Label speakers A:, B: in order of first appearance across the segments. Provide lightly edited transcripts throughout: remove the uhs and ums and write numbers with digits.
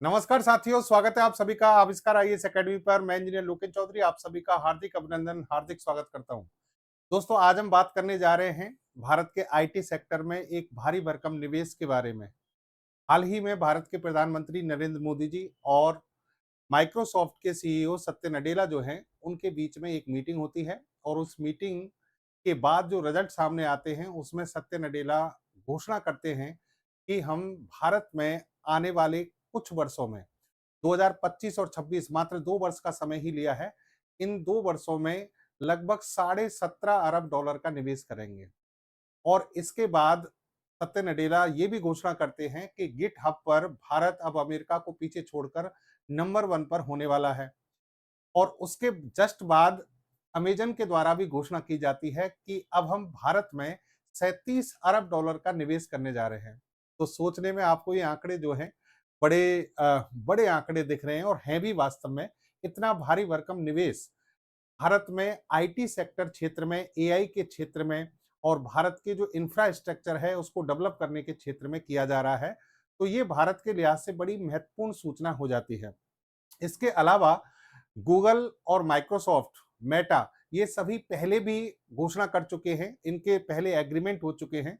A: नमस्कार साथियों, स्वागत है आप सभी का आविष्कार आईएएस एकेडमी पर। मैं इंजीनियर लोकेश चौधरी आप सभी का हार्दिक अभिनंदन, हार्दिक स्वागत करता हूं। दोस्तों, आज हम बात करने जा रहे हैं भारत के आईटी सेक्टर में एक भारी भरकम निवेश के बारे में। हाल ही में भारत के प्रधानमंत्री नरेंद्र मोदी जी और माइक्रोसॉफ्ट के सीईओ सत्य नडेला जो हैं, उनके बीच में एक मीटिंग होती है और उस मीटिंग के बाद जो रिजल्ट सामने आते हैं, उसमें सत्य नडेला घोषणा करते हैं कि हम भारत में आने वाले कुछ वर्षों में 2025 और 26 मात्र 2 वर्ष का समय ही लिया है। इन 2 वर्षों में लगभग साढ़े 17 अरब डॉलर का निवेश करेंगे और इसके बाद सत्य नडेला ये भी घोषणा करते हैं कि गिटहब पर भारत अब अमेरिका को पीछे छोड़कर नंबर 1 पर होने वाला है और उसके जस्ट बाद अमेज़न के द्वारा भी घोषणा की जाती है कि अब हम भारत में 37 अरब डॉलर का निवेश करने जा रहे हैं। तो सोचने में आपको ये आंकड़े जो हैं बड़े आंकड़े दिख रहे हैं और हैं भी वास्तव में। इतना भारी भरकम निवेश भारत में आईटी सेक्टर क्षेत्र में, एआई के क्षेत्र में और भारत के जो इंफ्रास्ट्रक्चर है उसको डेवलप करने के क्षेत्र में किया जा रहा है। तो ये भारत के लिहाज से बड़ी महत्वपूर्ण सूचना हो जाती है। इसके अलावा गूगल और माइक्रोसॉफ्ट, मेटा ये सभी पहले भी घोषणा कर चुके हैं, इनके पहले एग्रीमेंट हो चुके हैं।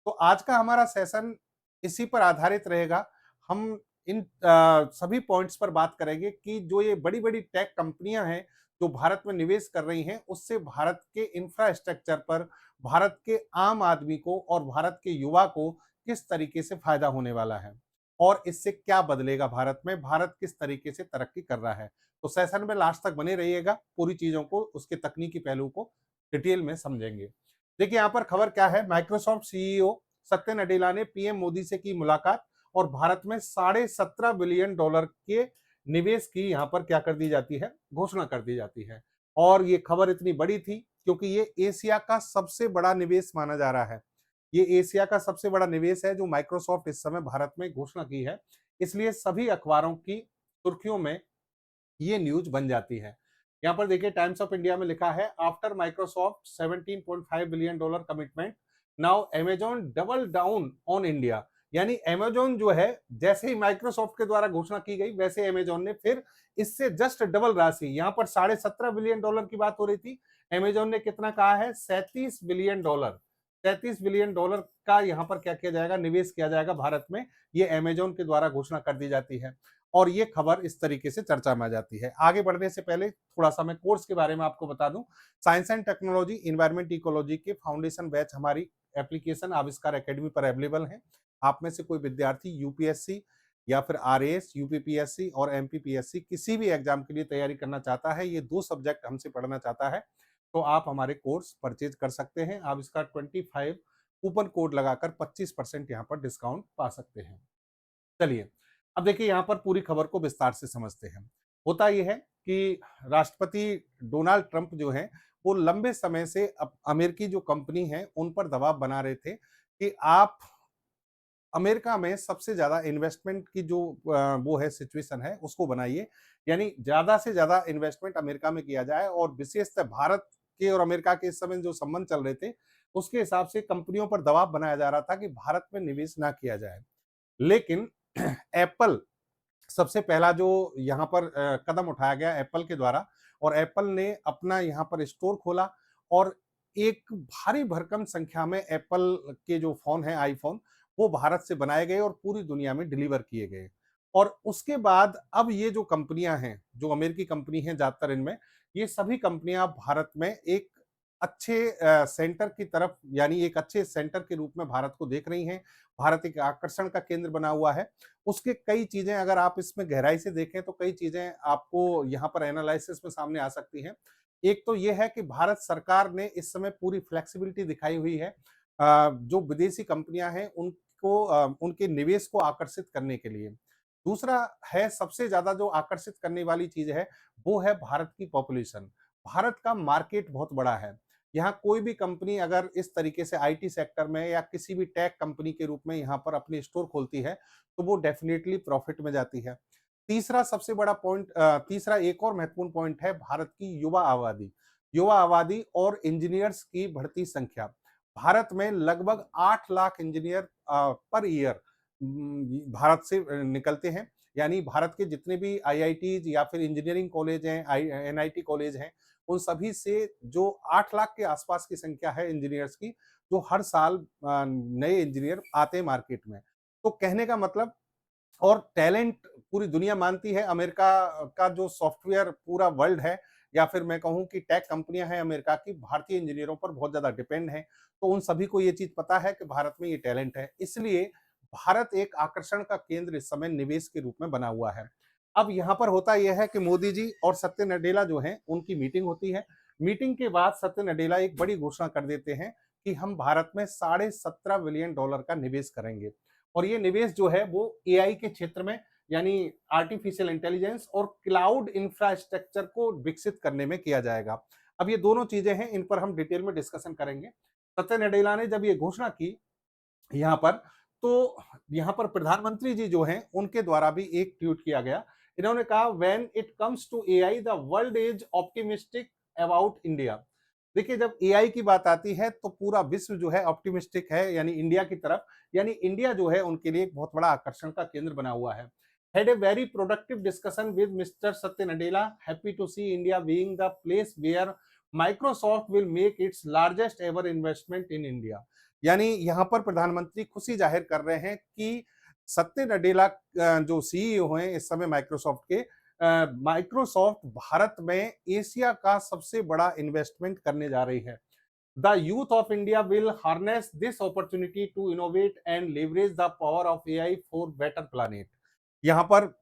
A: तो आज का हमारा सेशन इसी पर आधारित रहेगा। हम इन सभी पॉइंट्स पर बात करेंगे कि जो ये बड़ी-बड़ी टेक कंपनियां हैं, जो भारत में निवेश कर रही हैं, उससे भारत के इंफ्रास्ट्रक्चर पर, भारत के आम आदमी को और भारत के युवा को किस तरीके से फायदा होने वाला है और इससे क्या बदलेगा भारत में, भारत किस तरीके से तरक्की कर रहा है। तो सेशन में लास्ट तक बने रहिएगा, पूरी चीज़ों को, उसके तकनीकी पहलू को डिटेल में समझेंगे। देखिए यहाँ पर खबर क्या है, माइक्रोसॉफ्ट सीईओ सत्य नडेला ने पीएम मोदी से की मुलाकात और भारत में साढ़े 17 बिलियन डॉलर के निवेश की यहाँ पर क्या कर दी जाती है, घोषणा कर दी जाती है। और ये खबर इतनी बड़ी थी क्योंकि ये एशिया का सबसे बड़ा निवेश माना जा रहा है। ये एशिया का सबसे बड़ा निवेश है जो माइक्रोसॉफ्ट इस समय भारत में घोषणा की है। इसलिए सभी अखबारों की सुर्खियों में ये न्यूज बन जाती है। यहाँ पर देखिए टाइम्स ऑफ इंडिया में लिखा है after Microsoft 17.5 billion dollar commitment now Amazon double down on India. यानी अमेजॉन जो है, जैसे ही माइक्रोसॉफ्ट के द्वारा घोषणा की गई वैसे अमेजॉन ने फिर इससे जस्ट डबल राशि, यहाँ पर साढ़े 17 बिलियन डॉलर की बात हो रही थी, अमेजॉन ने कितना कहा है, 37 बिलियन डॉलर। 37 बिलियन डॉलर का यहाँ पर क्या किया जाएगा, निवेश किया जाएगा भारत में। ये अमेजॉन के द्वारा घोषणा कर दी जाती है और ये खबर इस तरीके से चर्चा में आ जाती है। आगे बढ़ने से पहले थोड़ा सा मैं कोर्स के बारे में आपको बता दूं। Science and technology, environment ecology के फाउंडेशन बैच हमारी एप्लीकेशन आविष्कार एकेडमी पर अवेलेबल है। आप में से कोई विद्यार्थी यूपीएससी या फिर आरएएस, यूपीपीएससी और एमपीपीएससी किसी भी एग्जाम के लिए तैयारी करना चाहता है, ये 2 सब्जेक्ट हमसे पढ़ना चाहता है, तो आप हमारे कोर्स परचेज कर सकते हैं। आविष्कार 25 कूपन कोड लगाकर 25% यहाँ पर डिस्काउंट पा सकते हैं। चलिए, अब देखिए यहाँ पर पूरी खबर को विस्तार से समझते हैं। होता ये है कि राष्ट्रपति डोनाल्ड ट्रंप जो हैं, वो लंबे समय से अमेरिकी जो कंपनी है, उन पर दबाव बना रहे थे कि आप अमेरिका में सबसे ज़्यादा इन्वेस्टमेंट की जो वो है सिचुएशन है, उसको बनाइए। यानी ज़्यादा से ज़्यादा इन्वेस्टमेंट अमेरिका में किया जाए और विशेषतः भारत के और अमेरिका के इस समय जो संबंध चल रहे थे, उसके हिसाब से कंपनियों पर दबाव बनाया जा रहा था कि भारत में निवेश ना किया जाए। लेकिन एप्पल सबसे पहला जो यहाँ पर कदम उठाया गया एप्पल के द्वारा और एप्पल ने अपना यहाँ पर स्टोर खोला और एक भारी भरकम संख्या में एप्पल के जो फ़ोन हैं आईफ़ोन, वो भारत से बनाए गए और पूरी दुनिया में डिलीवर किए गए। और उसके बाद अब ये जो कंपनियाँ हैं, जो अमेरिकी कंपनी हैं ज़्यादातर इनमें, ये सभी कंपनियाँ भारत में एक अच्छे सेंटर की तरफ, यानी एक अच्छे सेंटर के रूप में भारत को देख रही हैं। भारत एक आकर्षण का केंद्र बना हुआ है। उसके कई चीज़ें अगर आप इसमें गहराई से देखें तो कई चीज़ें आपको यहाँ पर एनालिसिस में सामने आ सकती हैं। एक तो ये है कि भारत सरकार ने इस समय पूरी फ्लेक्सिबिलिटी दिखाई हुई है जो विदेशी कंपनियाँ हैं उनको उनके निवेश को आकर्षित करने के लिए। दूसरा है सबसे ज़्यादा जो आकर्षित करने वाली चीज़ है, वो है भारत की पॉपुलेशन। भारत का मार्केट बहुत बड़ा है। यहाँ कोई भी कंपनी अगर इस तरीके से आईटी सेक्टर में या किसी भी टेक कंपनी के रूप में यहाँ पर अपनी स्टोर खोलती है, तो वो डेफिनिटली प्रॉफिट में जाती है। तीसरा सबसे बड़ा पॉइंट तीसरा एक और महत्वपूर्ण पॉइंट है भारत की युवा आबादी। युवा आबादी और इंजीनियर्स की बढ़ती संख्या। भारत में लगभग 8 lakh engineer per year Bharat से निकलते हैं। यानी भारत के जितने भी आईआईटीज या फिर इंजीनियरिंग कॉलेज हैं, एनआईटी कॉलेज हैं, उन सभी से जो 8 लाख के आसपास की संख्या है इंजीनियर्स की, जो हर साल नए इंजीनियर आते हैं मार्केट में। तो कहने का मतलब, और टैलेंट पूरी दुनिया मानती है, अमेरिका का जो सॉफ्टवेयर पूरा वर्ल्ड है, या फिर मैं कहूँ कि टेक कंपनियां हैं अमेरिका की, भारतीय इंजीनियरों पर बहुत ज्यादा डिपेंड है। तो उन सभी को ये चीज पता है कि भारत में ये टैलेंट है, इसलिए भारत एक आकर्षण का केंद्र इस समय निवेश के रूप में बना हुआ है। अब यहाँ पर होता यह है कि मोदी जी और सत्य नडेला जो हैं उनकी मीटिंग होती है। मीटिंग के बाद सत्य नडेला एक बड़ी घोषणा कर देते हैं कि हम भारत में $17.5 बिलियन का निवेश करेंगे, और ये निवेश जो है वो एआई के क्षेत्र में, यानी आर्टिफिशियल इंटेलिजेंस और क्लाउड इंफ्रास्ट्रक्चर को विकसित करने में किया जाएगा। अब ये दोनों चीजें हैं, इन पर हम डिटेल में डिस्कशन करेंगे। सत्य नडेला ने जब ये घोषणा की यहाँ पर, तो यहाँ पर प्रधानमंत्री जी जो हैं उनके द्वारा भी एक ट्वीट किया गया। इन्होंने कहा, when it comes to AI the world is optimistic about India. देखिए, जब एआई की बात आती है तो पूरा विश्व जो है ऑप्टिमिस्टिक है, यानी इंडिया की तरफ, यानी इंडिया जो है उनके लिए एक बहुत बड़ा आकर्षण का केंद्र बना हुआ है। Had a very productive discussion with Mr. Satya Nadella. Happy to see India being the place where Microsoft will make its largest ever investment in India. यानी यहाँ पर प्रधानमंत्री खुशी जाहिर कर रहे हैं कि सत्य नडेला जो सीईओ हैं इस समय माइक्रोसॉफ्ट के, माइक्रोसॉफ्ट भारत में एशिया का सबसे बड़ा इन्वेस्टमेंट करने जा रही है। The youth of India will harness this opportunity to innovate and leverage the power of AI for better planet. यहाँ पर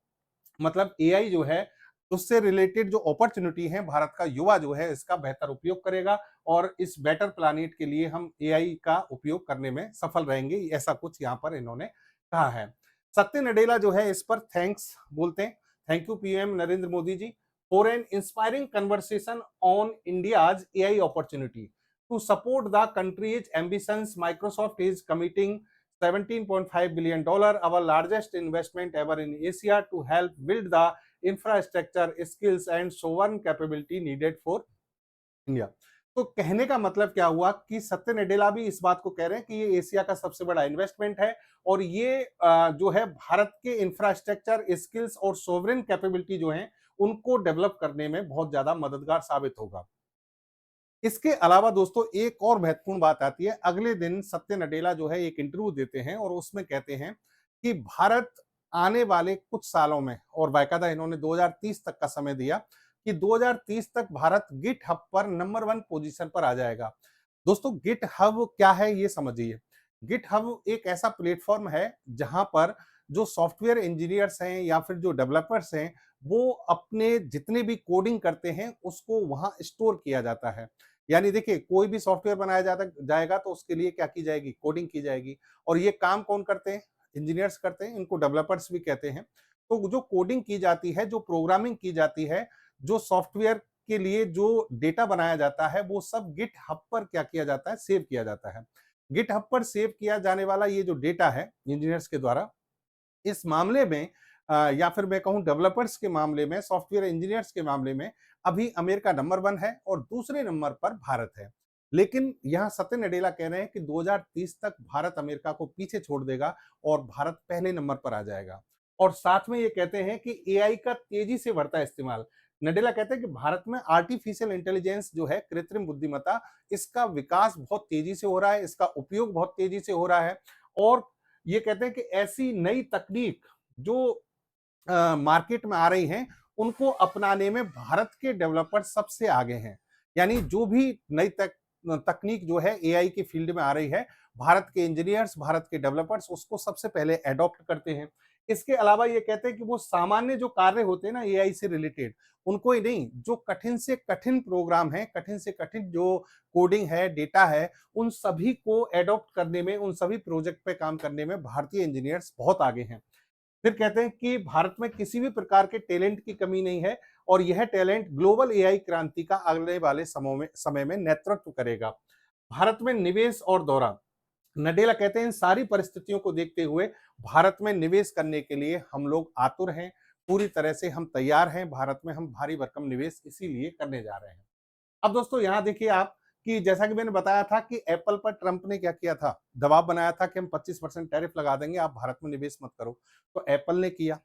A: मतलब एआई जो है उससे रिलेटेड जो अपॉर्चुनिटी है, भारत का युवा जो है इसका बेहतर उपयोग करेगा, और इस बेटर प्लानेट के लिए हम एआई का उपयोग करने में सफल रहेंगे, ऐसा कुछ यहाँ पर इन्होंने कहा है। सत्य नडेला जो है इस पर थैंक्स बोलते हैं। Thank you PM Narendra Modi ji for an inspiring conversation on India's AI opportunity to support the country's ambitions. Microsoft is committing $17.5 billion, our largest investment ever in Asia, to help build the infrastructure, skills and sovereign capability needed for India। तो कहने का मतलब क्या हुआ कि सत्य नडेला भी इस बात को कह रहे हैं कि ये एशिया का सबसे बड़ा इन्वेस्टमेंट है, और ये जो है भारत के इंफ्रास्ट्रक्चर, स्किल्स और सोवरेन कैपेबिलिटी जो है उनको डेवलप करने में बहुत ज्यादा मददगार साबित होगा। इसके अलावा दोस्तों एक और महत्वपूर्ण बात आती है। अगले दिन सत्य नडेला जो है एक इंटरव्यू देते हैं और उसमें कहते हैं कि भारत आने वाले कुछ सालों में, और बाकायदा इन्होंने 2030 तक का समय दिया कि 2030 तक भारत गिट हब पर नंबर 1 पोजीशन पर आ जाएगा। दोस्तों, गिट हब क्या है ये समझिए। गिट हब एक ऐसा प्लेटफॉर्म है जहां पर जो सॉफ्टवेयर इंजीनियर्स हैं या फिर जो डेवलपर्स हैं, वो अपने जितने भी कोडिंग करते हैं उसको वहां स्टोर किया जाता है। यानी देखिए, कोई भी सॉफ्टवेयर बनाया जाता जाएगा तो उसके लिए क्या की जाएगी, कोडिंग की जाएगी, और ये काम कौन करते हैं, इंजीनियर्स करते हैं, इनको डेवलपर्स भी कहते हैं। तो जो कोडिंग की जाती है, जो प्रोग्रामिंग की जाती है, जो सॉफ्टवेयर के लिए जो डेटा बनाया जाता है, वो सब गिट हब पर क्या किया जाता है, सेव किया जाता है। गिट हब पर सेव किया जाने वाला ये जो डेटा है इंजीनियर्स के द्वारा, इस मामले में या फिर मैं कहूं डेवलपर्स के मामले में, सॉफ्टवेयर इंजीनियर्स के मामले में अभी अमेरिका नंबर 1 है और दूसरे नंबर पर भारत है। लेकिन यहां सत्य नडेला कह रहे हैं कि 2030 तक भारत अमेरिका को पीछे छोड़ देगा और भारत पहले नंबर पर आ जाएगा। और साथ में ये कहते हैं कि एआई का तेजी से बढ़ता इस्तेमाल। नडेला कहते हैं कि भारत में आर्टिफिशियल इंटेलिजेंस जो है, कृत्रिम बुद्धिमत्ता, इसका विकास बहुत तेजी से हो रहा है, इसका उपयोग बहुत तेजी से हो रहा है। और ये कहते हैं कि ऐसी नई तकनीक जो मार्केट में आ रही हैं, उनको अपनाने में भारत के डेवलपर सबसे आगे हैं। यानी जो भी नई तकनीक जो है एआई की फील्ड में आ रही है, भारत के इंजीनियर्स, भारत के डेवलपर्स उसको सबसे पहले एडॉप्ट करते हैं। इसके अलावा ये कहते हैं कि वो सामान्य जो कार्य होते हैं ना एआई से रिलेटेड, उनको ही नहीं, जो कठिन से कठिन प्रोग्राम है, कठिन से कठिन जो कोडिंग है, डेटा है, उन सभी को एडॉप्ट करने में, उन सभी प्रोजेक्ट पे काम करने में भारतीय इंजीनियर्स बहुत आगे हैं। फिर कहते हैं कि भारत में किसी भी प्रकार के टैलेंट की कमी नहीं है, और यह टैलेंट ग्लोबल एआई क्रांति का आने वाले समय में नेतृत्व करेगा। भारत में निवेश और दौरा, नडेला कहते हैं इन सारी परिस्थितियों को देखते हुए भारत में निवेश करने के लिए हम लोग आतुर हैं, पूरी तरह से हम तैयार हैं। भारत में हम भारी भरकम निवेश इसीलिए करने जा रहे हैं। अब दोस्तों यहाँ देखिए आप कि जैसा कि मैंने बताया था कि एप्पल पर ट्रंप ने क्या किया था, दबाव बनाया था कि हम 25% टैरिफ लगा देंगे, आप भारत में निवेश मत करो। तो एप्पल ने किया।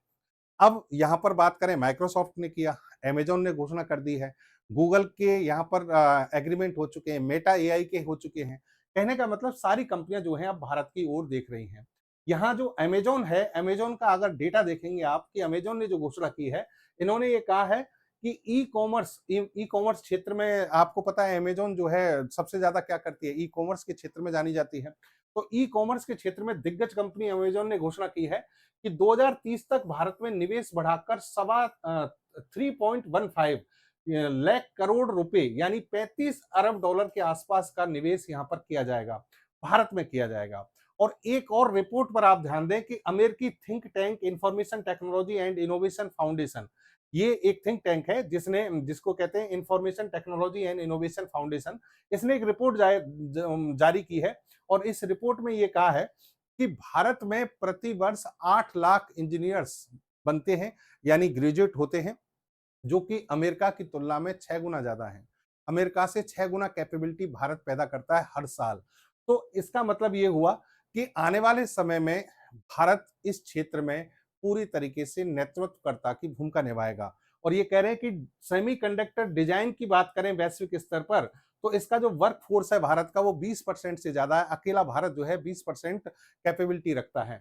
A: अब यहाँ पर बात करें, माइक्रोसॉफ्ट ने किया, अमेज़न ने घोषणा कर दी है, गूगल के यहाँ पर एग्रीमेंट हो चुके हैं, मेटा एआई के हो चुके हैं। कहने का मतलब सारी कंपनियां जो हैं अब भारत की ओर देख रही हैं। यहाँ जो अमेज़न है, अमेज़न का अगर डेटा देखेंगे आप कि अमेज़न ने जो घोषणा की है, इन्होंने ये कहा है कि ई-कॉमर्स क्षेत्र में आपको पता है अमेज़न जो है सबसे ज़्यादा क्या करती है, ई-कॉमर्स के क्षेत्र में जानी जाती है। तो ई-कॉमर्स के क्षेत्र में दिग्गज कंपनी अमेज़न ने घोषणा की है कि 2030 तक भारत में निवेश बढ़ाकर 3.15 लाख करोड़ रुपए यानी 35 अरब डॉलर के आसपास का निवेश यहाँ पर किया जाएगा, भारत में किया जाएगा। और एक और रिपोर्ट पर आप ध्यान दें कि अमेरिकी think tank information technology and innovation foundation, ये एक थिंक टैंक है जिसको कहते हैं information technology and innovation foundation. इसने एक रिपोर्ट जारी की है और इस रिपोर्ट में ये कहा है कि भारत में प्रति वर्ष 8 लाख इंजीनियर्स बनते हैं, यानी ग्रेजुएट होते हैं, जो कि अमेरिका की तुलना में 6 गुना ज्यादा है। अमेरिका से 6 गुना कैपेबिलिटी भारत पैदा करता है हर साल। तो इसका मतलब ये हुआ कि आने वाले समय में भारत इस क्षेत्र में पूरी तरीके से नेतृत्वकर्ता की भूमिका निभाएगा। और ये कह रहे हैं कि सेमीकंडक्टर डिजाइन की बात करें वैश्विक स्तर पर, तो इसका जो वर्क फोर्स है भारत का वो 20% से ज्यादा है। अकेला भारत जो है 20% कैपेबिलिटी रखता है।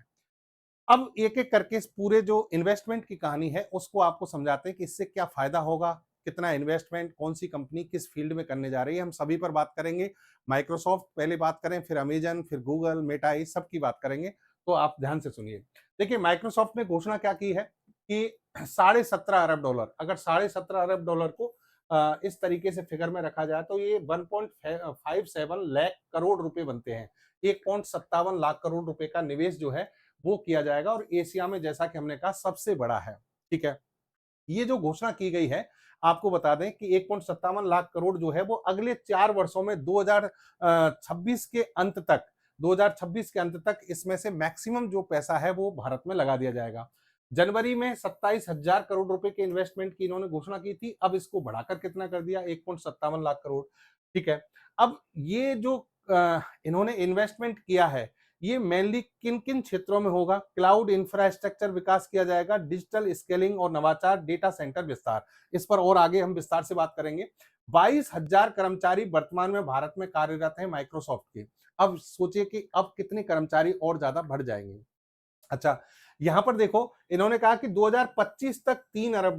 A: अब एक-एक करके इस पूरे जो इन्वेस्टमेंट की कहानी है, उसको आपको समझाते हैं कि इससे क्या फ़ायदा होगा, कितना इन्वेस्टमेंट, कौन-सी कंपनी किस फ़ील्ड में करने जा रही है, हम सभी पर बात करेंगे। माइक्रोसॉफ्ट पहले बात करें, फिर अमेज़न, फिर गूगल, मेटा, इस सब की बात करेंगे, तो आप ध्यान से सुनिए। देखिए, माइक्रोसॉफ्ट ने घोषणा क्या की है कि साढ़े 17 अरब डॉलर, अगर साढ़े 17 अरब डॉलर को इस तरीके से फिगर में रखा जाए, तो ये 1.57 लाख करोड़ रुपए बनते हैं। 1.57 लाख करोड़ रुपए का निवेश जो है, वो किया जाएगा और एशिया में जैसा कि हमने कहा सबसे बड़ा है, ठीक है। ये जो घोषणा की गई है, आपको बता दें कि 1.57 लाख करोड़ जो है वो अगले 4 वर्षों में 2026 के अंत तक 2026 के अंत तक इसमें से मैक्सिमम जो पैसा है वो भारत में लगा दिया जाएगा। जनवरी में 27,000 करोड़ रुपए के इन्वेस्टमेंट की इन्होंने घोषणा की थी, अब इसको बढ़ाकर कितना कर दिया, 1.57 लाख करोड़, ठीक है। अब ये जो इन्होंने इन्वेस्टमेंट किया है, ये मेनली किन-किन क्षेत्रों में होगा? क्लाउड इंफ्रास्ट्रक्चर विकास किया जाएगा, डिजिटल स्केलिंग और नवाचार, डेटा सेंटर विस्तार। इस पर और आगे हम विस्तार से बात करेंगे। 22,000 कर्मचारी वर्तमान में भारत में कार्यरत हैं माइक्रोसॉफ्ट के। अब सोचिए कि अब कितने कर्मचारी और ज्यादा बढ़ जाएंगे। अच्छा, यहां पर देखो इन्होंने कहा कि 2025 तक 3 अरब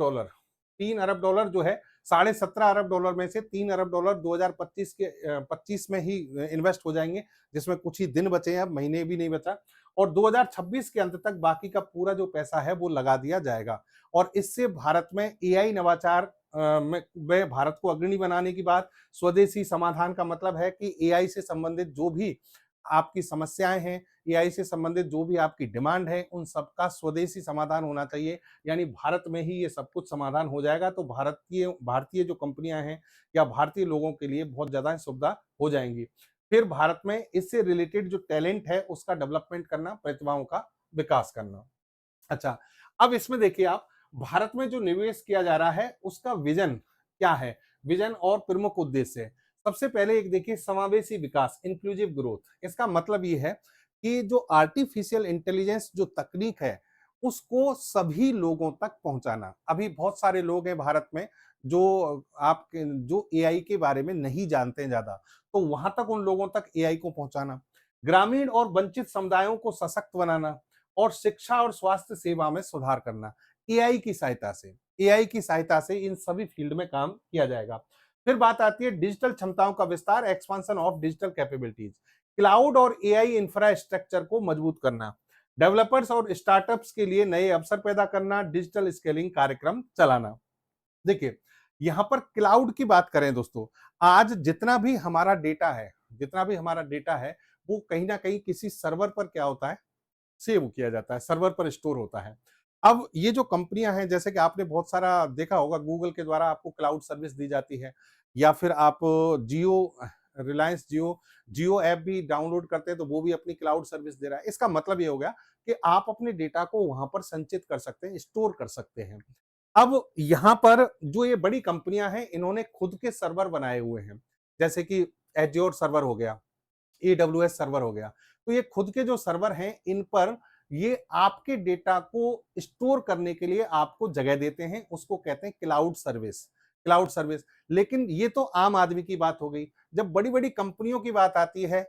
A: डॉलर जो है, 17.5 अरब डॉलर में से 3 अरब डॉलर 2025 के 25 में ही इन्वेस्ट हो जाएंगे, जिसमें कुछ ही दिन बचे हैं, अब महीने भी नहीं बचा। और 2026 के अंत तक बाकी का पूरा जो पैसा है वो लगा दिया जाएगा। और इससे भारत में एआई नवाचार में भारत को अग्रणी बनाने की बात, स्वदेशी समाधान का मतलब है कि एआई से संबंधित जो भी आपकी समस्याएं हैं, एआई से संबंधित जो भी आपकी डिमांड है, उन सबका स्वदेशी समाधान होना चाहिए। यानी भारत में ही ये सब कुछ समाधान हो जाएगा, तो भारतीय भारतीय जो कंपनियां हैं या भारतीय लोगों के लिए बहुत ज्यादा सुविधा हो जाएंगी। फिर भारत में इससे रिलेटेड जो टैलेंट है उसका डेवलपमेंट करना, प्रतिभाओं का विकास करना। अच्छा, अब इसमें देखिए आप, भारत में जो निवेश किया जा रहा है उसका विजन क्या है? विजन और प्रमुख उद्देश्य। सबसे पहले एक देखिए, समावेशी विकास, इंक्लूसिव ग्रोथ। इसका मतलब ये है कि जो आर्टिफिशियल इंटेलिजेंस जो तकनीक है, उसको सभी लोगों तक पहुंचाना। अभी बहुत सारे लोग हैं भारत में जो एआई के बारे में नहीं जानते हैं ज्यादा, तो वहां तक उन लोगों तक एआई को पहुंचाना। ग्रामीण और वंचित समुदायों को सशक्त बनाना और शिक्षा और स्वास्थ्य सेवा में सुधार करना। एआई की सहायता से एआई की सहायता से इन सभी फील्ड में काम किया जाएगा। फिर बात आती है डिजिटल क्षमताओं का विस्तार, expansion of digital capabilities. Cloud और एआई इंफ्रास्ट्रक्चर को मजबूत करना, डेवलपर्स और स्टार्टअप्स के लिए नए अवसर पैदा करना, डिजिटल स्केलिंग कार्यक्रम चलाना। देखिए, यहां पर क्लाउड की बात करें दोस्तों, आज जितना भी हमारा डेटा है वो कहीं ना कहीं किसी सर्वर पर क्या होता है, सेव किया जाता है, सर्वर पर स्टोर होता है। अब ये जो कंपनियां हैं, जैसे कि आपने बहुत सारा देखा होगा, गूगल के द्वारा आपको क्लाउड सर्विस दी जाती है, या फिर आप जियो रिलायंस जियो जियो ऐप भी डाउनलोड करते हैं तो वो भी अपनी क्लाउड सर्विस दे रहा है। इसका मतलब ये हो गया कि आप अपने डेटा को वहां पर संचित कर सकते हैं, स्टोर कर सकते हैं। अब यहाँ पर जो ये बड़ी कंपनियां हैं, इन्होंने खुद के सर्वर बनाए हुए हैं, जैसे कि एज्योर सर्वर हो गया, एडब्ल्यूएस सर्वर हो गया। तो ये खुद के जो सर्वर हैं, इन पर ये आपके डेटा को स्टोर करने के लिए आपको जगह देते हैं, उसको कहते हैं क्लाउड सर्विस। क्लाउड सर्विस, लेकिन ये तो आम आदमी की बात हो गई। जब बड़ी-बड़ी कंपनियों की बात आती है,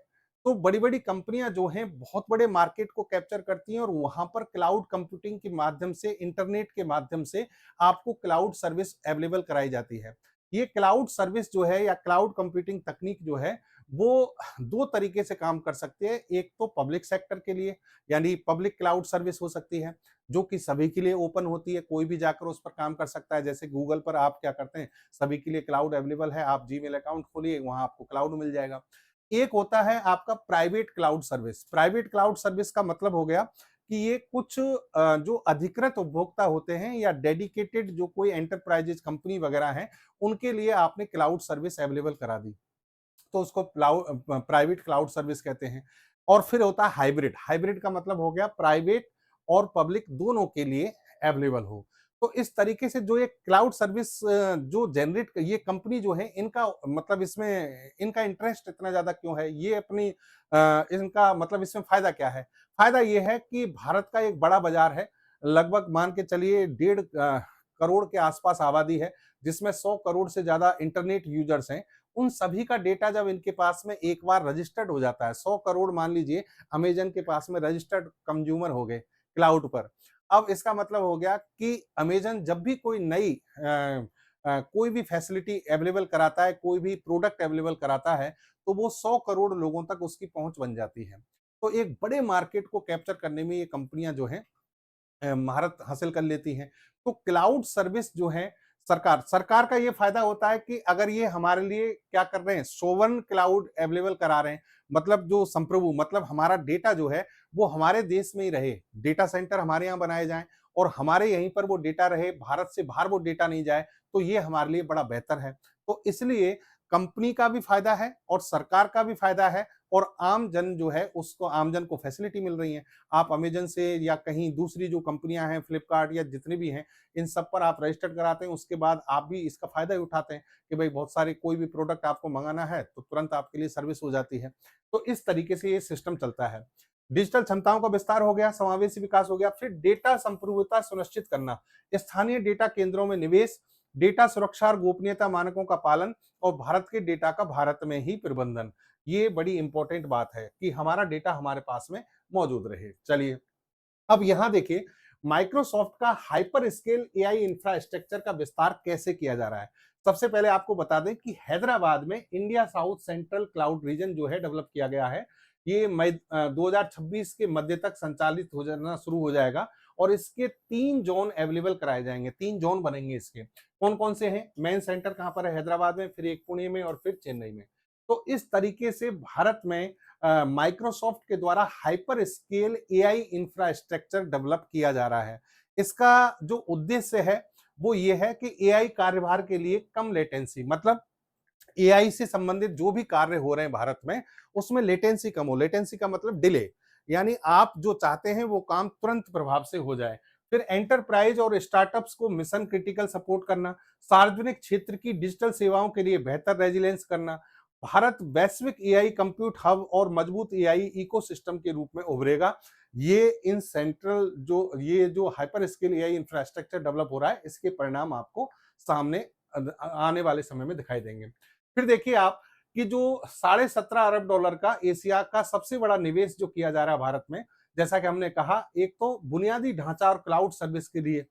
A: तो बड़ी-बड़ी कंपनियां जो हैं बहुत बड़े मार्केट को कैप्चर करती हैं और वहां पर क्लाउड कंप्यूटिंग के माध्यम से, इंटरनेट के माध्यम से आपको क्लाउड सर्विस अवेलेबल कराई जाती है। ये क्लाउड सर्विस जो है या क्लाउड कंप्यूटिंग तकनीक जो है, वो 2 तरीके से काम कर सकते हैं। एक तो पब्लिक सेक्टर के लिए, यानी पब्लिक क्लाउड सर्विस हो सकती है, जो कि सभी के लिए ओपन होती है, कोई भी जाकर उस पर काम कर सकता है। जैसे गूगल पर आप क्या करते हैं, सभी के लिए क्लाउड अवेलेबल है, आप जीमेल अकाउंट खोलिए, वहाँ आपको क्लाउड मिल जाएगा। एक होता है आपका private cloud service. Private cloud service का मतलब हो गया कि ये कुछ जो अधिकृत उपभोक्ता होते हैं या डेडिकेटेड जो कोई एंटरप्राइजेज कंपनी वगैरह हैं, उनके लिए आपने क्लाउड सर्विस अवेलेबल करा दी। तो उसको प्राइवेट क्लाउड सर्विस कहते हैं। और फिर होता है हाइब्रिड। हाइब्रिड का मतलब हो गया प्राइवेट और पब्लिक दोनों के लिए अवेलेबल हो। तो इस तरीके से जो ये क्लाउड सर्विस जो जनरेट ये कंपनी जो है, इनका मतलब इसमें इनका इंटरेस्ट इतना ज्यादा क्यों है, ये अपनी इनका मतलब इसमें फायदा क्या है? फायदा ये है कि भारत का एक बड़ा बाजार है, लगभग मान के चलिए 1.5 करोड़ के आसपास आबादी है, जिसमें 100 करोड़ से ज्यादा इंटरनेट यूजर्स हैं। उन सभी का डेटा जब इनके पास में एक बार रजिस्टर्ड हो जाता है, 100 करोड़ मान लीजिए अमेज़न के पास में रजिस्टर्ड कंज्यूमर हो गए क्लाउड पर। अब इसका मतलब हो गया कि अमेज़न जब भी कोई नई कोई भी फैसिलिटी अवेलेबल कराता है, कोई भी प्रोडक्ट अवेलेबल कराता है, तो वो 100 करोड़ लोगों तक उसकी पहुँच बन जाती है। तो एक बड़े मार्केट को कैप्चर करने में ये कंपनियाँ जो हैं महारत हासिल कर लेती हैं। तो क्लाउड सर्विस जो है, सरकार सरकार का ये फायदा होता है कि अगर ये हमारे लिए क्या कर रहे हैं, सोवरेन क्लाउड अवेलेबल करा रहे हैं, मतलब जो संप्रभु, मतलब हमारा डेटा जो है वो हमारे देश में ही रहे, डेटा सेंटर हमारे यहाँ बनाए जाएं और हमारे यहीं पर वो डेटा रहे, भारत से बाहर वो डेटा नहीं जाए, तो ये हमारे लिए बड़ा बेहतर है। तो इसलिए कंपनी का भी फायदा है और सरकार का भी फायदा है और आम जन जो है उसको, आम जन को फैसिलिटी मिल रही है। आप अमेज़न से या कहीं दूसरी जो कंपनियाँ हैं, फ्लिपकार्ट या जितनी भी हैं, इन सब पर आप रजिस्टर्ड कराते हैं, उसके बाद आप भी इसका फ़ायदा ही उठाते हैं कि भई बहुत सारे कोई भी प्रोडक्ट आपको मँगाना है, तो तुरंत आपके लिए सर्विस हो जाती है। तो इस तरीके से ये सिस्टम चलता है। डिजिटल क्षमताओं का विस्तार हो गया, समावेशी विकास हो गया, फिर डेटा संप्रभुता सुनिश्चित करना, स्थानीय डेटा केंद्रों में निवेश, डेटा सुरक्षा और गोपनीयता मानकों का पालन और भारत के डेटा का भारत में ही प्रबंधन। ये बड़ी इंपॉर्टेंट बात है कि हमारा डेटा हमारे पास में मौजूद रहे। चलिए, अब यहां देखिए माइक्रोसॉफ्ट का हाइपर स्केल एआई इंफ्रास्ट्रक्चर का विस्तार कैसे किया जा रहा है। सबसे पहले आपको बता दें कि हैदराबाद में India south central cloud region जो है डेवलप किया गया है। ये मई 2026 के मध्य तक संचालित हो जाना शुरू हो जाएगा और इसके 3 जोन अवेलेबल कराए जाएंगे, 3 जोन बनेंगे इसके। कौन कौन से हैं? मेन सेंटर कहां पर है? हैदराबाद में, फिर एक पुणे में और फिर चेन्नई में। तो इस तरीके से भारत में माइक्रोसॉफ्ट के द्वारा hyper scale AI infrastructure develop किया जा रहा है। इसका जो उद्देश्य है वो ये है कि एआई कार्यभार के लिए कम लेटेंसी, मतलब एआई से संबंधित जो भी कार्य हो रहे हैं भारत में, उसमें लेटेंसी कम हो। लेटेंसी का मतलब डिले, यानी आप जो चाहते हैं वो काम तुरंत प्रभाव से हो जाए। फिर एंटरप्राइज और स्टार्टअप्स को मिशन क्रिटिकल सपोर्ट करना, सार्वजनिक क्षेत्र की डिजिटल सेवाओं के लिए बेहतर रेजिलेंस करना। भारत वैश्विक एआई कंप्यूट हब और मजबूत एआई इकोसिस्टम के रूप में उभरेगा। ये इन सेंट्रल जो ये जो hyper scale AI infrastructure develop हो रहा है, इसके परिणाम आपको सामने आने वाले समय में दिखाई देंगे। फिर देखिए आप कि जो 17.5 अरब डॉलर का एशिया का सबसे बड़ा निवेश जो किया जा रहा है भारत में, जैसा कि हमने कहा, एक तो बुनियादी ढांचा और क्लाउड सर्विस के लिए,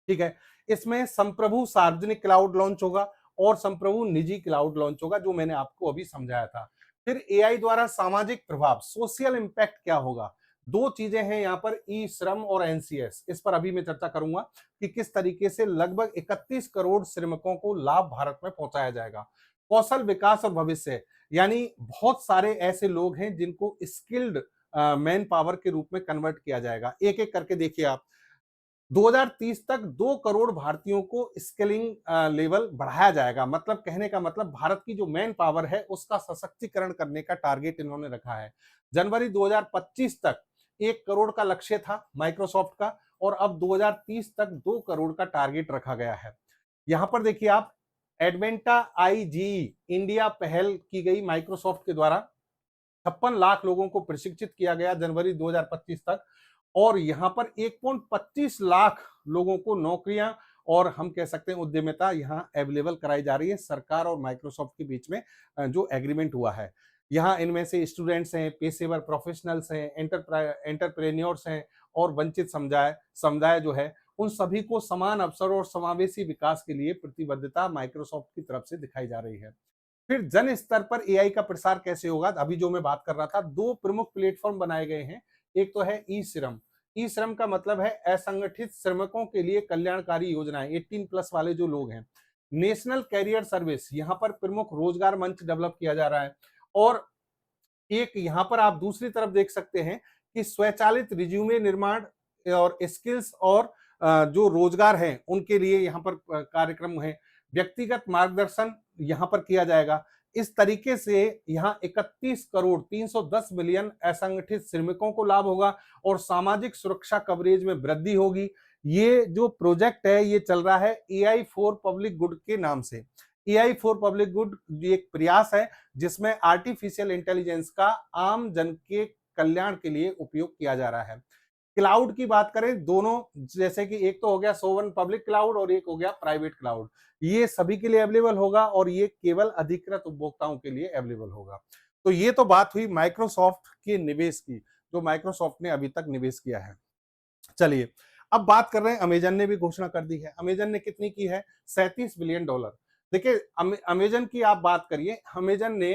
A: ठीक है। इसमें संप्रभु सार्वजनिक क्लाउड लॉन्च होगा और संप्रभु निजी क्लाउड लॉन्च होगा, जो मैंने आपको अभी समझाया था। फिर एआई द्वारा सामाजिक प्रभाव, सोशल इंपैक्ट क्या होगा? दो चीजें हैं यहाँ पर, ई श्रम और एनसीएस, इस पर अभी मैं चर्चा करूंगा कि किस तरीके से लगभग 31 करोड़ श्रमिकों को लाभ भारत में पहुंचाया जाएगा। कौशल विकास और भविष्य, यानी बहुत सारे ऐसे लोग हैं जिनको स्किल्ड मैन पावर के रूप में कन्वर्ट किया जाएगा। एक एक करके देखिए आप। 2030 तक 2 करोड़ भारतीयों को स्किलिंग लेवल बढ़ाया जाएगा, मतलब कहने का मतलब भारत की जो मैन पावर है उसका सशक्तिकरण करने का टारगेट इन्होंने रखा है। जनवरी 2025 तक 1 करोड़ का लक्ष्य था माइक्रोसॉफ्ट का और अब 2030 तक 2 करोड़ का टारगेट रखा गया है। यहां पर देखिए आप, एडवेंटा आईजी इंडिया पहल की गई माइक्रोसॉफ्ट के द्वारा। 56 लाख लोगों को प्रशिक्षित किया गया जनवरी 2025 तक, और यहां पर 1.25 लाख लोगों को नौकरियां और हम कह सकते हैं उद्यमिता यहां अवेलेबल कराई जा रही है सरकार और माइक्रोसॉफ्ट के बीच में जो एग्रीमेंट हुआ है। यहाँ इनमें से स्टूडेंट्स हैं, पेशेवर प्रोफेशनल्स हैं, एंटरप्रेन्योर्स हैं और वंचित समुदाय समुदाय जो है उन सभी को समान अवसर और समावेशी विकास के लिए प्रतिबद्धता माइक्रोसॉफ्ट की तरफ से दिखाई जा रही है। फिर जन स्तर पर एआई का प्रसार कैसे होगा, अभी जो मैं बात कर रहा था, दो प्रमुख प्लेटफॉर्म बनाए गए हैं। एक तो है ई श्रम। ई श्रम का मतलब है असंगठित श्रमिकों के लिए कल्याणकारी योजनाएं, 18+ वाले जो लोग हैं। नेशनल कैरियर सर्विस, यहाँ पर प्रमुख रोजगार मंच डेवलप किया जा रहा है। और एक यहाँ पर आप दूसरी तरफ देख सकते हैं कि स्वचालित रिज्यूमे निर्माण और स्किल्स और जो रोजगार है उनके लिए यहाँ पर कार्यक्रम है। व्यक्तिगत मार्गदर्शन यहाँ पर किया जाएगा। इस तरीके से यहाँ 31 करोड़ 310 मिलियन असंगठित श्रमिकों को लाभ होगा और सामाजिक सुरक्षा कवरेज में वृद्धि होगी। ये जो प्रोजेक्ट है ये चल रहा है एआई फॉर पब्लिक गुड के नाम से। एआई फॉर पब्लिक गुड एक प्रयास है जिसमें आर्टिफिशियल इंटेलिजेंस का आम जन के कल्याण के लिए उपयोग किया जा रहा है। क्लाउड की बात करें, दोनों, जैसे कि एक तो हो गया सोवरेन पब्लिक क्लाउड और एक हो गया प्राइवेट क्लाउड, ये सभी के लिए अवेलेबल होगा और ये केवल अधिकृत उपभोक्ताओं के लिए अवेलेबल होगा। तो ये तो बात हुई माइक्रोसॉफ्ट के निवेश की, जो माइक्रोसॉफ्ट ने अभी तक निवेश किया है। चलिए अब बात कर रहे हैं, अमेजन ने भी घोषणा कर दी है। अमेजन ने कितनी की है? $37 बिलियन। देखिए अमेजन की आप बात करिए, अमेजन ने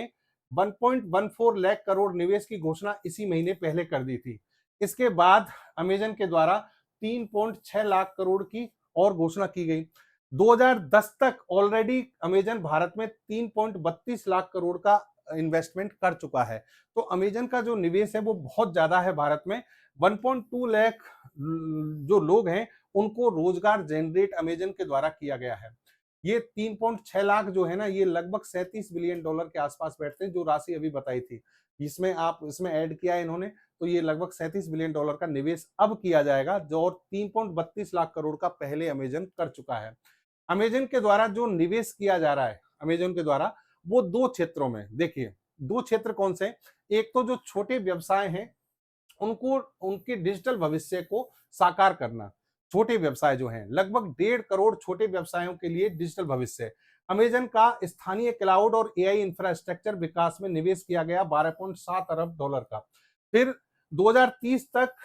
A: 1.14 लाख करोड़ निवेश की घोषणा इसी महीने पहले कर दी थी। इसके बाद अमेजन के द्वारा 3.6 लाख करोड़ की और घोषणा की गई। 2010 तक ऑलरेडी अमेजन भारत में 3.32 लाख करोड़ का इन्वेस्टमेंट कर चुका है। तो अमेजन का जो निवेश है वो बहुत ज्यादा है भारत में। 1.2 लाख जो लोग हैं उनको रोजगार जनरेट अमेजन के द्वारा किया गया है। ये 3.6 लाख जो है ना, ये लगभग $37 बिलियन के आसपास बैठते हैं, जो राशि अभी बताई थी। इसमें आप इसमें ऐड किया है इन्होंने, तो ये लगभग $37 बिलियन का निवेश अब किया जाएगा, जो और 3.32 लाख करोड़ का पहले अमेजन कर चुका है। अमेजन के द्वारा जो निवेश किया जा रहा है अमेजन के द्वारा, वो दो क्षेत्रों में, देखिए दो क्षेत्र कौन से? एक तो जो छोटे व्यवसाय हैं उनको उनके डिजिटल भविष्य को साकार करना। छोटे व्यवसाय जो हैं, लगभग 1.5 करोड़ छोटे व्यवसायों के लिए डिजिटल भविष्य। अमेजन का स्थानीय क्लाउड और एआई इंफ्रास्ट्रक्चर विकास में निवेश किया गया $12.7 अरब का। फिर 2030 तक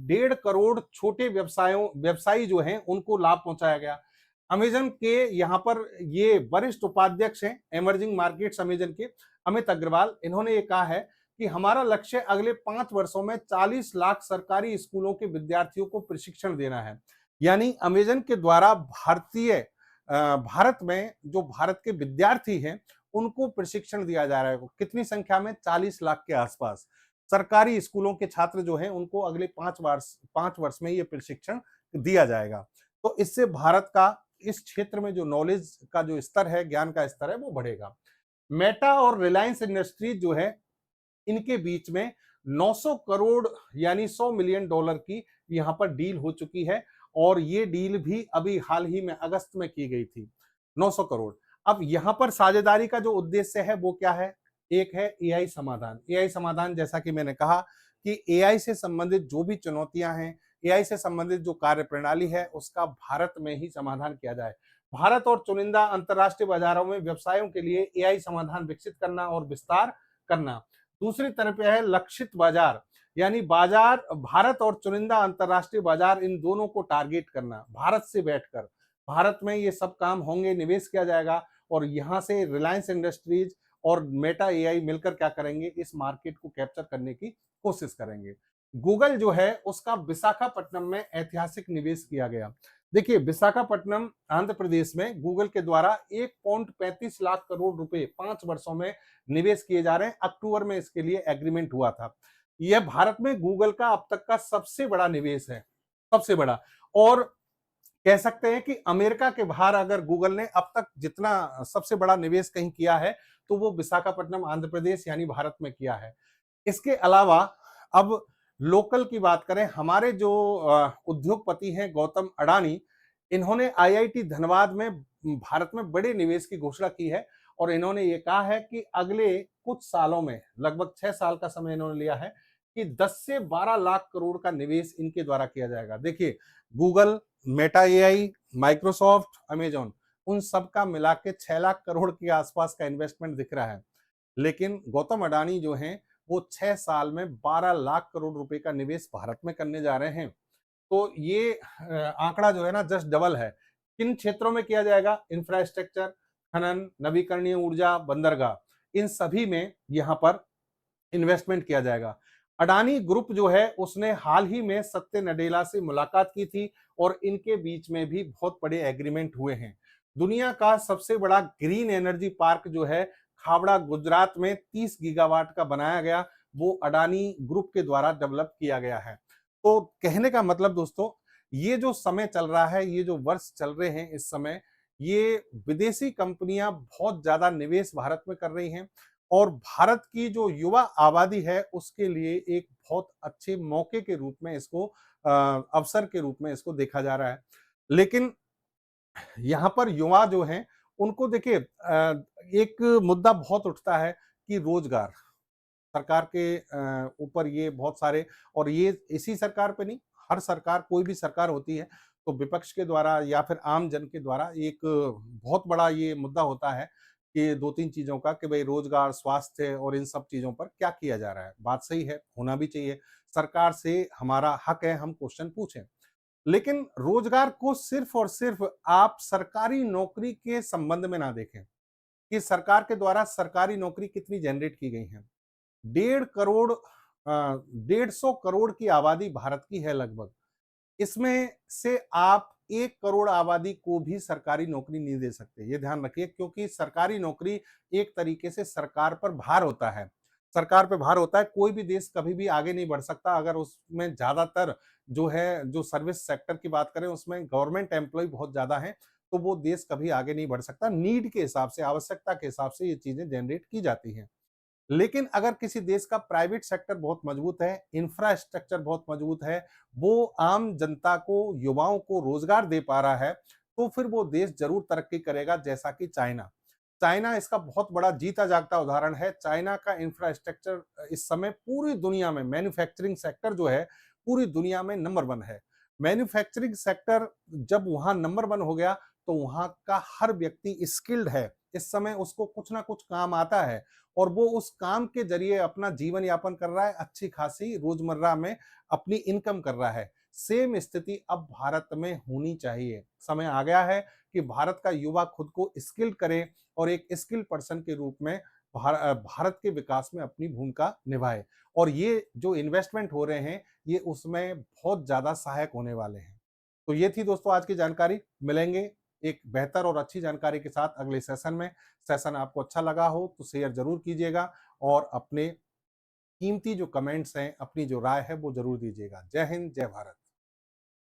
A: 1.5 करोड़ छोटे व्यवसायी जो हैं उनको लाभ पहुंचाया गया। अमेजन के यहाँ पर ये वरिष्ठ उपाध्यक्ष हैं इमर्जिंग मार्केट्स अमेजन के, अमित अग्रवाल, इन्होंने ये कहा है कि हमारा लक्ष्य अगले 5 वर्षों में 40 लाख सरकारी स्कूलों के विद्यार्थियों को प्रशिक्षण देना है। यानी अमेजन के द्वारा भारत में जो भारत के विद्यार्थी हैं उनको प्रशिक्षण दिया जा रहा है। कितनी संख्या में? 40 लाख के आसपास सरकारी स्कूलों के छात्र जो हैं उनको अगले 5 वर्ष में ये प्रशिक्षण दिया जाएगा। तो इससे भारत का इस क्षेत्र में जो नॉलेज का जो स्तर है, ज्ञान का स्तर है, वो बढ़ेगा। मेटा और रिलायंस इंडस्ट्रीज जो है, इनके बीच में 900 करोड़ यानी $100 मिलियन की यहां पर डील हो चुकी है और ये डील भी अभी हाल ही में अगस्त में की गई थी। 900 करोड़। अब यहां पर साझेदारी का जो उद्देश्य है वो क्या है? एक है एआई समाधान। एआई समाधान, जैसा कि मैंने कहा कि एआई से संबंधित जो भी चुनौतियां हैं, एआई से संबंधित जो कार्य प्रणाली है, उसका भारत में ही समाधान किया जाए। भारत और चुनिंदा अंतरराष्ट्रीय बाजारों में व्यवसायों के लिए एआई समाधान विकसित करना और विस्तार करना। दूसरी तरफ है लक्षित बाजार, यानी बाजार भारत और चुनिंदा अंतरराष्ट्रीय बाजार, इन दोनों को टारगेट करना। भारत से बैठकर भारत में ये सब काम होंगे, निवेश किया जाएगा और यहां से रिलायंस इंडस्ट्रीज और मेटा एआई मिलकर क्या करेंगे? इस मार्केट को कैप्चर करने की कोशिश करेंगे। गूगल जो है उसका विशाखापट्टनम में ऐतिहासिक निवेश किया गया। देखिए विशाखापट्टनम आंध्र प्रदेश में गूगल के द्वारा 1.35 लाख करोड़ रुपए 5 वर्षों में निवेश किए जा रहे हैं। अक्टूबर में इसके लिए एग्रीमेंट हुआ था। यह भारत में गूगल का अब तक का सबसे बड़ा निवेश है, सबसे बड़ा। और कह सकते हैं कि अमेरिका के बाहर अगर गूगल ने अब तक जितना सबसे बड़ा निवेश कहीं किया है तो वो विशाखापट्टनम आंध्र प्रदेश यानी भारत में किया है। इसके अलावा अब लोकल की बात करें, हमारे जो उद्योगपति हैं गौतम अडानी, इन्होंने आईआईटी धनबाद में भारत में बड़े निवेश की घोषणा की है और इन्होंने ये कहा है कि अगले कुछ सालों में, लगभग 6 साल का समय इन्होंने लिया है, कि 10 से 12 लाख करोड़ का निवेश इनके द्वारा किया जाएगा। देखिए, Google, Meta AI, Microsoft, Amazon, उन सब का मिला के 6 लाख करोड़ के आसपास का इन्वेस्टमेंट दिख रहा है। लेकिन गौतम अडानी जो हैं, वो 6 साल में 12 लाख करोड़ रुपए का निवेश भारत में करने जा रहे हैं। तो ये आंकड़ा जो है ना जस्ट डबल है। किन क्षेत्रों में किया जाएगा? इंफ्रास्ट्रक्चर, खनन, नवीकरणीय ऊर्जा, बंदरगाह, इन सभी में यहाँ पर इन्वेस्टमेंट किया जाएगा। अडानी ग्रुप जो है उसने हाल ही में सत्य नडेला से मुलाकात की थी और इनके बीच में भी बहुत बड़े एग्रीमेंट हुए हैं। दुनिया का सबसे बड़ा ग्रीन एनर्जी पार्क जो है खावड़ा गुजरात में 30 गीगावाट का बनाया गया, वो अडानी ग्रुप के द्वारा डेवलप किया गया है। तो कहने का मतलब दोस्तों, ये जो समय चल रहा है, ये जो वर्ष चल रहे हैं इस समय, ये विदेशी कंपनियां बहुत ज्यादा निवेश भारत में कर रही हैं और भारत की जो युवा आबादी है उसके लिए एक बहुत अच्छे मौके के रूप में इसको अवसर के रूप में इसको देखा जा रहा है। लेकिन यहाँ पर युवा जो हैं उनको देखिए एक मुद्दा बहुत उठता है कि रोजगार। सरकार के ऊपर ये बहुत सारे, और ये इसी सरकार पे नहीं, हर सरकार, कोई भी सरकार होती है तो विपक्ष के द्वारा या फिर आम जन के द्वारा एक बहुत बड़ा ये मुद्दा होता है कि 2-3 चीज़ों का, कि भई रोज़गार, स्वास्थ्य और इन सब चीज़ों पर क्या किया जा रहा है। बात सही है, होना भी चाहिए। सरकार से हमारा हक है हम क्वेश्चन पूछें। लेकिन रोज़गार को सिर्फ़ और सिर्फ़ आप सरकारी नौकरी के संबंध में ना देखें, कि सरकार के द्वारा सरकारी नौकरी कितनी जनरेट की गई हैं। 1.5 करोड़ 150 करोड़ की आबादी भारत की है लगभग। इसमें से आप 1 करोड़ आबादी को भी सरकारी नौकरी नहीं दे सकते। ये ध्यान रखिए, क्योंकि सरकारी नौकरी एक तरीके से सरकार पर भार होता है। सरकार पे भार होता है, कोई भी देश कभी भी आगे नहीं बढ़ सकता अगर उसमें ज़्यादातर जो है, जो सर्विस सेक्टर की बात करें उसमें गवर्नमेंट एम्प्लॉयी बहुत ज़्यादा हैं, तो वो देश कभी आगे नहीं बढ़ सकता। नीड के हिसाब से, आवश्यकता के हिसाब से ये चीज़ें जनरेट की जाती हैं। लेकिन अगर किसी देश का प्राइवेट सेक्टर बहुत मजबूत है, इंफ्रास्ट्रक्चर बहुत मजबूत है, वो आम जनता को, युवाओं को रोजगार दे पा रहा है, तो फिर वो देश ज़रूर तरक्की करेगा, जैसा कि चाइना। चाइना इसका बहुत बड़ा जीता जागता उदाहरण है। चाइना का इंफ्रास्ट्रक्चर इस समय पूरी दुनिया में, मैन्युफैक्चरिंग सेक्टर जो है, पूरी दुनिया में नंबर 1 है। मैन्युफैक्चरिंग सेक्टर जब वहाँ नंबर 1 हो गया, तो वहाँ का हर व्यक्ति स्किल्ड है। इस समय उसको कुछ ना कुछ काम आता है और वो उस काम के ज़रिए अपना जीवन यापन कर रहा है, अच्छी खासी रोज़मर्रा में अपनी इनकम कर रहा है। सेम स्थिति अब भारत में होनी चाहिए। समय आ गया है कि भारत का युवा खुद को स्किल्ड करे और एक स्किल्ड पर्सन के रूप में भारत के विकास में अपनी भूमिका निभाए। और ये जो इन्वेस्टमेंट हो रहे हैं, ये उसमें बहुत ज़्यादा सहायक होने वाले हैं। तो ये थी दोस्तों आज की जानकारी। मिलेंगे एक बेहतर और अच्छी जानकारी के साथ अगले सेशन में। सेशन आपको अच्छा लगा हो तो शेयर ज़रूर कीजिएगा और अपने कीमती जो कमेंट्स हैं, अपनी जो राय है वो ज़रूर दीजिएगा। जय हिंद, जय भारत।